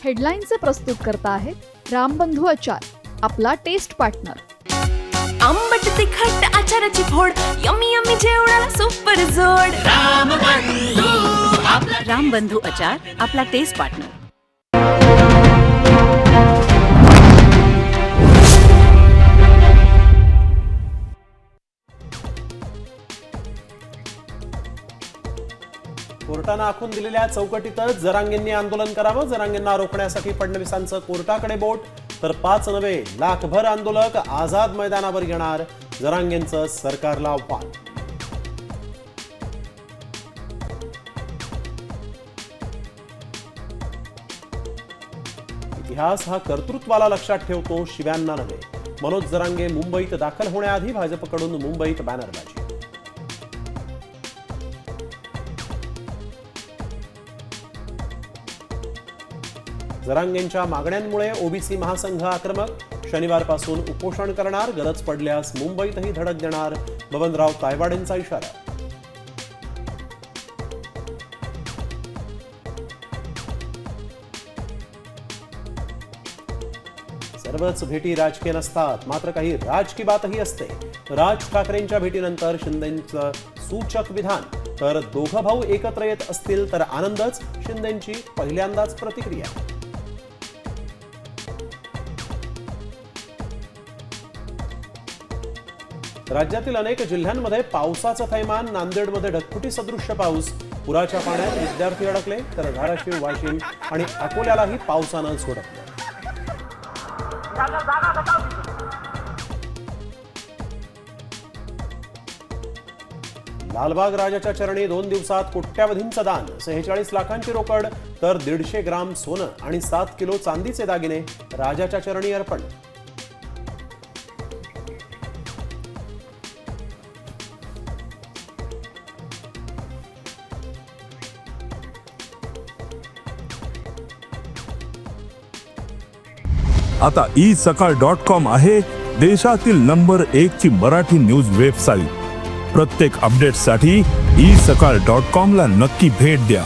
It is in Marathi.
हेडलाईनचे प्रस्तुत करता आहेत रामबंधू आचार, आपला टेस्ट पार्टनर. आंबट तिखट आचाराची फोड, यम्मी यम्मी जेवणाला सुपर जोड. रामबंधू आचार, आपला टेस्ट पार्टनर. कोर्टानं आखून दिलेल्या चौकटीतच जरांगेंनी आंदोलन करावं. जरांगेंना रोखण्यासाठी फडणवीसांचं कोर्टाकडे बोट, तर 5 नव्हे लाखभर आंदोलक आझाद मैदानावर येणार. जरांगेंचं सरकारला आव्हान. इतिहास हा कर्तृत्वाला लक्षात ठेवतो, शिव्यांना नव्हे. मनोज जरांगे मुंबईत दाखल होण्याआधी भाजपकडून मुंबईत बॅनरबाजी. जरांगेंच्या मागण्यांमुळे ओबीसी महासंघ आक्रमक. शनिवारपासून उपोषण करणार, गरज पडल्यास मुंबईतही धडक देणार. बबनराव तायवाडेंचा इशारा. सर्वच भेटी राजकीय नसतात, मात्र काही राज की बातही असते. राज ठाकरेंच्या भेटीनंतर शिंदेंचं सूचक विधान. तर दोघं भाऊ एकत्र येत असतील तर आनंदच, शिंदेंची पहिल्यांदाच प्रतिक्रिया. राज्यातील अनेक जिल्ह्यांमध्ये पावसाचं थैमान. नांदेडमध्ये ढगफुटी सदृश्य पाऊस. पुराच्या पाण्यात विद्यार्थी अडकले, तर धाराशिव, वाशिम आणि अकोल्यालाही पावसानं झोडपलं. लालबाग राजाच्या चरणी 2 दिवसात कोट्यावधींचं दान. 46 लाखांची रोकड, तर 150 ग्राम सोनं आणि 7 किलो चांदीचे दागिने राजाच्या चरणी अर्पण. आता isakal.com आहे देशातील नंबर 1 ची मराठी न्यूज वेबसाईट. प्रत्येक अपडेटसाठी isakal.com ला नक्की भेट द्या.